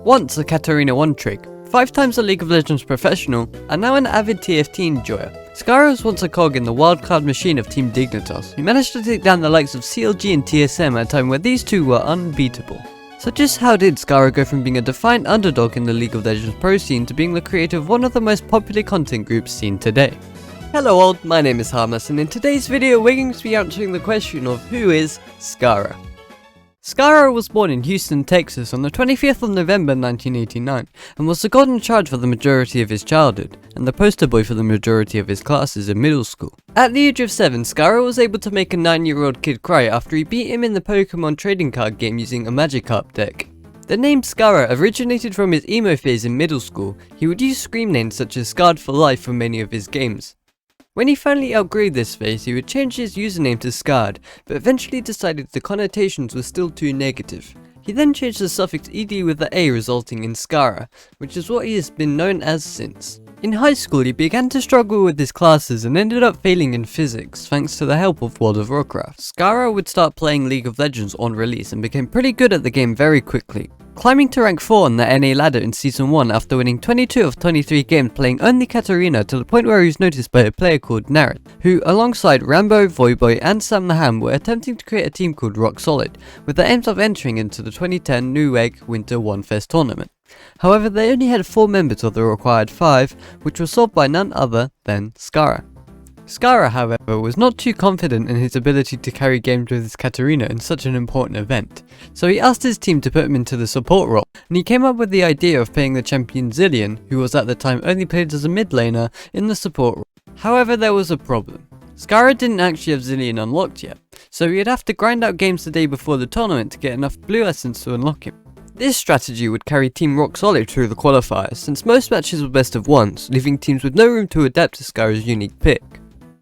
Once a Katarina one-trick, 5 times a League of Legends professional, and now an avid TFT enjoyer, Scarra was once a cog in the wildcard machine of Team Dignitas, who managed to take down the likes of CLG and TSM at a time where these two were unbeatable. So just how did Scarra go from being a defiant underdog in the League of Legends pro scene to being the creator of one of the most popular content groups seen today? Hello all, my name is Harmless, and in today's video we're going to be answering the question of who is Scarra. Scarra was born in Houston, Texas on the 25th of November 1989 and was the god in charge for the majority of his childhood and the poster boy for the majority of his classes in middle school. At the age of 7, Scarra was able to make a 9-year-old kid cry after he beat him in the Pokemon trading card game using a Magikarp deck. The name Scarra originated from his emo phase in middle school. He would use scream names such as Scarred for Life for many of his games. When he finally outgrew this phase, he would change his username to Scarred, but eventually decided the connotations were still too negative. He then changed the suffix ed with the a, resulting in Scarra, which is what he has been known as since. In high school, he began to struggle with his classes and ended up failing in physics, thanks to the help of World of Warcraft. Scarra would start playing League of Legends on release and became pretty good at the game very quickly, climbing to rank 4 on the NA ladder in Season 1 after winning 22 of 23 games playing only Katarina, to the point where he was noticed by a player called Narit, who alongside Rambo, Voyboy and Sam the Ham were attempting to create a team called Rock Solid, with the aims of entering into the 2010 New Egg Winter One Fest tournament. However, they only had 4 members of the required 5, which was solved by none other than Scarra. Scarra, however, was not too confident in his ability to carry games with his Katarina in such an important event, so he asked his team to put him into the support role, and he came up with the idea of playing the champion Zilean, who was at the time only played as a mid laner, in the support role. However, there was a problem. Scarra didn't actually have Zilean unlocked yet, so he'd have to grind out games the day before the tournament to get enough blue essence to unlock him. This strategy would carry Team Rock Solid through the qualifiers, since most matches were best of ones, leaving teams with no room to adapt to Scarra's unique pick.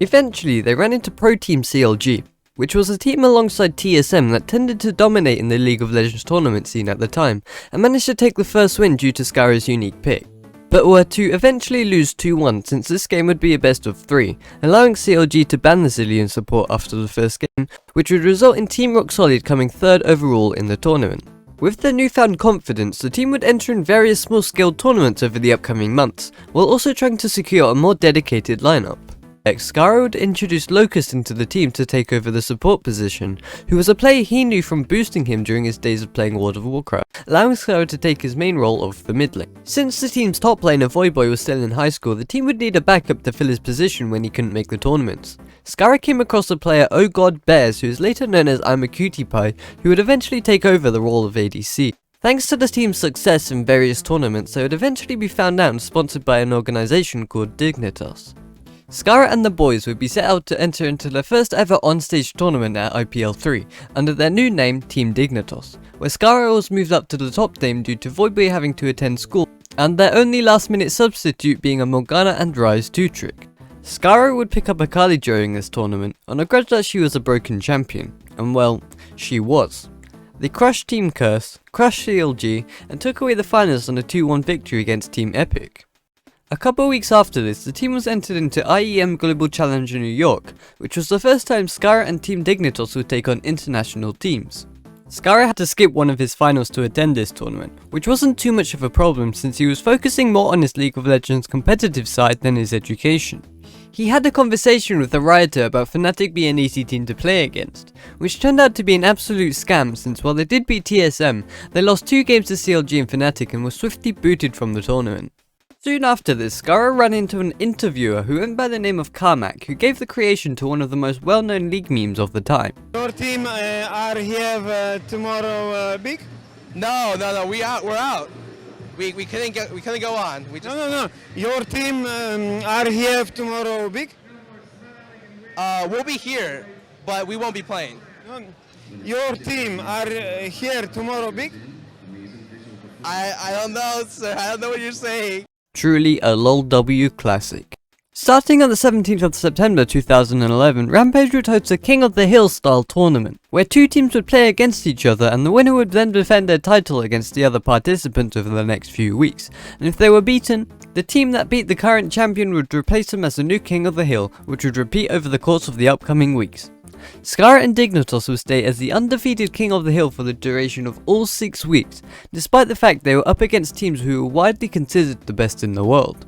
Eventually, they ran into Pro Team CLG, which was a team alongside TSM that tended to dominate in the League of Legends tournament scene at the time, and managed to take the first win due to Scarra's unique pick, but were to eventually lose 2-1 since this game would be a best of 3, allowing CLG to ban the Zilean support after the first game, which would result in Team Rock Solid coming 3rd overall in the tournament. With their newfound confidence, the team would enter in various small-scale tournaments over the upcoming months, while also trying to secure a more dedicated lineup. Scarra would introduce Locust into the team to take over the support position, who was a player he knew from boosting him during his days of playing World of Warcraft, allowing Scarra to take his main role of the mid lane. Since the team's top laner Voyboy was still in high school, the team would need a backup to fill his position when he couldn't make the tournaments. Scarra came across the player Oh God Bears, who is later known as I'm a Cutie Pie, who would eventually take over the role of ADC. Thanks to the team's success in various tournaments, they would eventually be found out and sponsored by an organisation called Dignitas. Scarra and the boys would be set out to enter into their first ever on-stage tournament at IPL 3, under their new name Team Dignitas, where Scarra was moved up to the top team due to Voyboy having to attend school, and their only last-minute substitute being a Morgana and Ryze 2-trick. Scarra would pick up Akali during this tournament, on a grudge that she was a broken champion, and well, she was. They crushed Team Curse, crushed CLG, and took away the finals on a 2-1 victory against Team Epic. A couple weeks after this, the team was entered into IEM Global Challenge in New York, which was the first time Scarra and Team Dignitas would take on international teams. Scarra had to skip one of his finals to attend this tournament, which wasn't too much of a problem since he was focusing more on his League of Legends competitive side than his education. He had a conversation with a rioter about Fnatic being an easy team to play against, which turned out to be an absolute scam since while they did beat TSM, they lost 2 games to CLG and Fnatic and were swiftly booted from the tournament. Soon after this, Scarra ran into an interviewer who went by the name of Carmack, who gave the creation to one of the most well-known league memes of the time. Your team are here tomorrow big? No, we're out. We couldn't go on. No. Your team are here tomorrow big? We'll be here, but we won't be playing. No. Your team are here tomorrow big? I don't know, sir. I don't know what you're saying. Truly a LOLW classic. Starting on the 17th of September 2011, Rampage would host a King of the Hill style tournament, where 2 teams would play against each other and the winner would then defend their title against the other participants over the next few weeks, and if they were beaten, the team that beat the current champion would replace them as the new King of the Hill, which would repeat over the course of the upcoming weeks. Scarra and Dignitas would stay as the undefeated king of the hill for the duration of all 6 weeks, despite the fact they were up against teams who were widely considered the best in the world.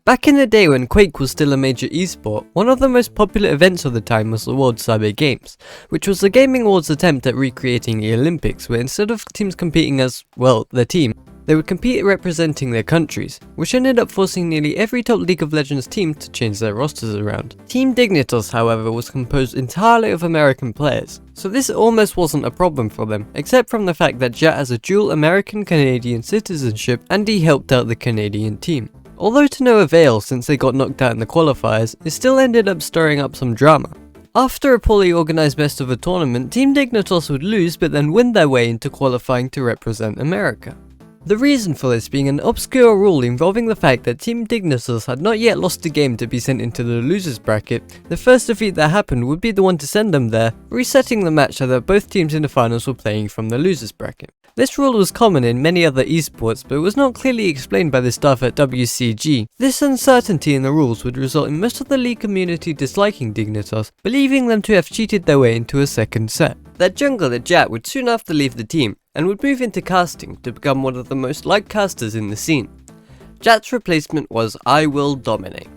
Back in the day when Quake was still a major esport, one of the most popular events of the time was the World Cyber Games, which was the gaming world's attempt at recreating the Olympics, where instead of teams competing as, well, their team, they would compete representing their countries, which ended up forcing nearly every top League of Legends team to change their rosters around. Team Dignitas, however, was composed entirely of American players, so this almost wasn't a problem for them, except from the fact that Jat has a dual American-Canadian citizenship and he helped out the Canadian team. Although to no avail since they got knocked out in the qualifiers, it still ended up stirring up some drama. After a poorly organised best of a tournament, Team Dignitas would lose but then win their way into qualifying to represent America. The reason for this being an obscure rule involving the fact that Team Dignitas had not yet lost a game to be sent into the losers bracket. The first defeat that happened would be the one to send them there, resetting the match so that both teams in the finals were playing from the losers bracket. This rule was common in many other esports, but was not clearly explained by the staff at WCG. This uncertainty in the rules would result in most of the league community disliking Dignitas, believing them to have cheated their way into a second set. Their jungler Jat would soon after leave the team, and would move into casting to become one of the most liked casters in the scene. Jat's replacement was I Will Dominate.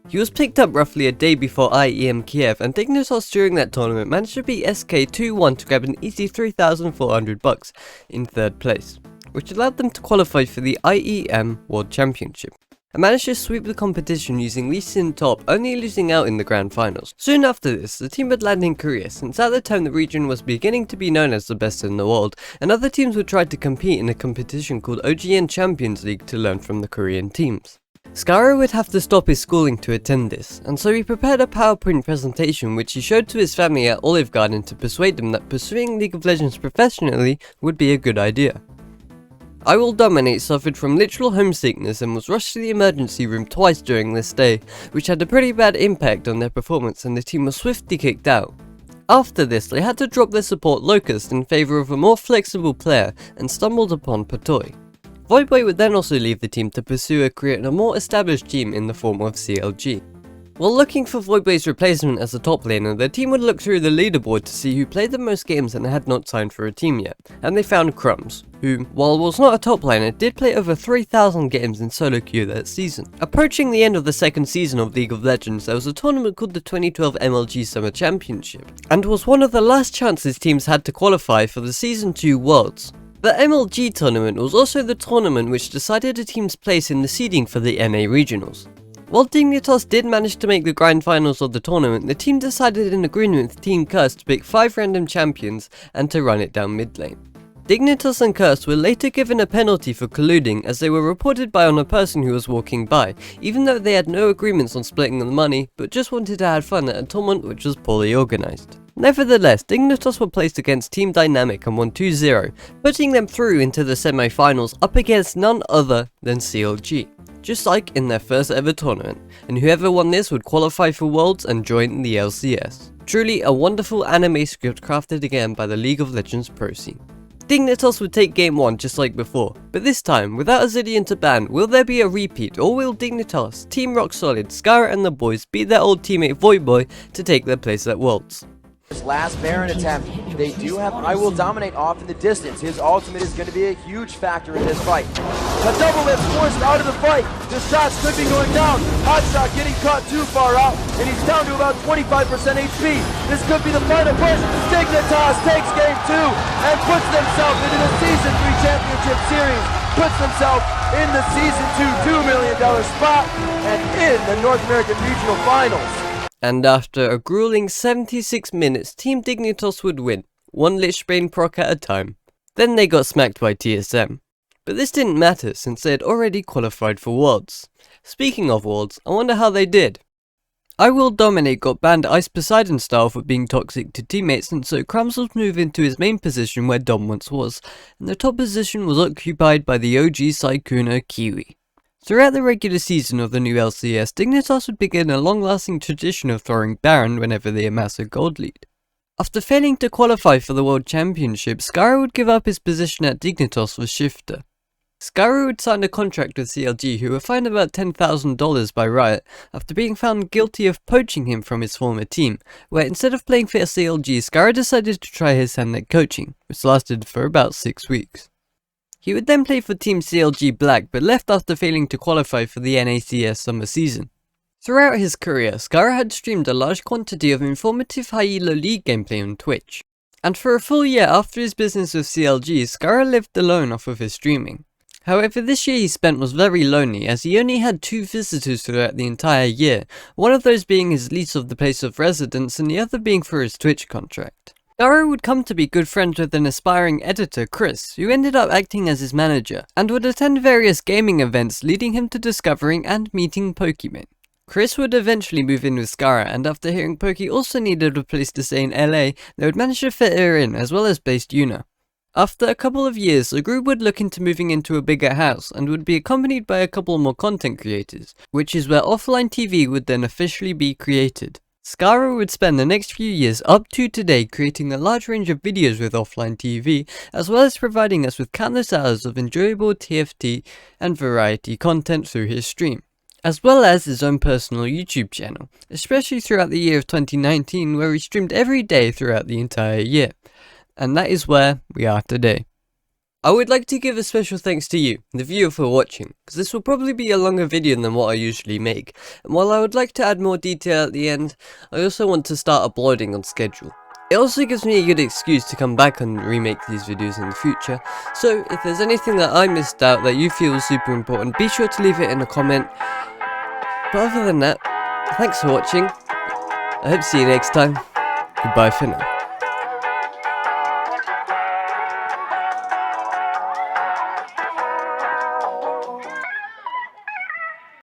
He was picked up roughly a day before IEM Kiev, and Dignitas during that tournament managed to beat SK 2-1 to grab an easy $3,400 in third place, which allowed them to qualify for the IEM World Championship, and managed to sweep the competition using Lee Sin top, only losing out in the grand finals. Soon after this, the team would land in Korea, since at the time the region was beginning to be known as the best in the world, and other teams would try to compete in a competition called OGN Champions League to learn from the Korean teams. Scarra would have to stop his schooling to attend this, and so he prepared a PowerPoint presentation which he showed to his family at Olive Garden to persuade them that pursuing League of Legends professionally would be a good idea. I Will Dominate suffered from literal homesickness and was rushed to the emergency room twice during this stay, which had a pretty bad impact on their performance and the team was swiftly kicked out. After this, they had to drop their support Locust in favour of a more flexible player and stumbled upon Patoy. Voidboy would then also leave the team to pursue a career in a more established team in the form of CLG. While looking for Voidboy's replacement as a top laner, the team would look through the leaderboard to see who played the most games and had not signed for a team yet, and they found Crumbs, who, while was not a top laner, did play over 3,000 games in solo queue that season. Approaching the end of the second season of League of Legends, there was a tournament called the 2012 MLG Summer Championship, and was one of the last chances teams had to qualify for the Season 2 Worlds. The MLG tournament was also the tournament which decided a team's place in the seeding for the NA regionals. While Dignitas did manage to make the grand finals of the tournament, the team decided in agreement with Team Curse to pick 5 random champions and to run it down mid lane. Dignitas and Curse were later given a penalty for colluding, as they were reported by on a person who was walking by, even though they had no agreements on splitting the money, but just wanted to have fun at a tournament which was poorly organised. Nevertheless, Dignitas were placed against Team Dynamic and won 2-0, putting them through into the semi-finals up against none other than CLG, just like in their first ever tournament, and whoever won this would qualify for Worlds and join the LCS. Truly a wonderful anime script crafted again by the League of Legends pro scene. Dignitas would take game 1 just like before, but this time, without a Zilean to ban, will there be a repeat, or will Dignitas, Team Rock Solid, Scarra and the boys beat their old teammate Voidboy to take their place at Worlds? This last Baron attempt, they do have I Will Dominate off in the distance. His ultimate is going to be a huge factor in this fight. A double lift forced out of the fight. The shots could be going down. Hotshot getting caught too far out, and he's down to about 25% HP. This could be the final push. Dignitas takes game 2 and puts themselves into the Season 3 Championship Series. Puts themselves in the Season 2 $2 million spot and in the North American Regional Finals. And after a grueling 76 minutes, Team Dignitas would win, one Lich Bane proc at a time. Then they got smacked by TSM. But this didn't matter since they had already qualified for Worlds. Speaking of Worlds, I wonder how they did. I Will Dominate got banned Ice Poseidon style for being toxic to teammates, and so Crumbs was moved into his main position where Dom once was, and the top position was occupied by the OG Sykuna Kiwi. Throughout the regular season of the new LCS, Dignitas would begin a long-lasting tradition of throwing Baron whenever they amass a gold lead. After failing to qualify for the World Championship, Scarra would give up his position at Dignitas for Shifter. Scarra would sign a contract with CLG, who were fined about $10,000 by Riot after being found guilty of poaching him from his former team, where instead of playing for CLG, Scarra decided to try his hand at coaching, which lasted for about 6 weeks. He would then play for Team CLG Black, but left after failing to qualify for the NACS summer season. Throughout his career, Scarra had streamed a large quantity of informative high-elo League gameplay on Twitch, and for a full year after his business with CLG, Scarra lived alone off of his streaming. However, this year he spent was very lonely, as he only had 2 visitors throughout the entire year, one of those being his lease of the place of residence and the other being for his Twitch contract. Scarra would come to be good friends with an aspiring editor, Chris, who ended up acting as his manager, and would attend various gaming events, leading him to discovering and meeting Pokemon. Chris would eventually move in with Scarra, and after hearing Pokey also needed a place to stay in LA, they would manage to fit her in, as well as based Yuna. After a couple of years, the group would look into moving into a bigger house, and would be accompanied by a couple more content creators, which is where OfflineTV would then officially be created. Scarra would spend the next few years up to today creating a large range of videos with OfflineTV, as well as providing us with countless hours of enjoyable TFT and variety content through his stream, as well as his own personal YouTube channel, especially throughout the year of 2019, where he streamed every day throughout the entire year. And that is where we are today. I would like to give a special thanks to you, the viewer, for watching, because this will probably be a longer video than what I usually make, and while I would like to add more detail at the end, I also want to start uploading on schedule. It also gives me a good excuse to come back and remake these videos in the future, so if there's anything that I missed out that you feel is super important, be sure to leave it in a comment. But other than that, thanks for watching, I hope to see you next time, goodbye for now.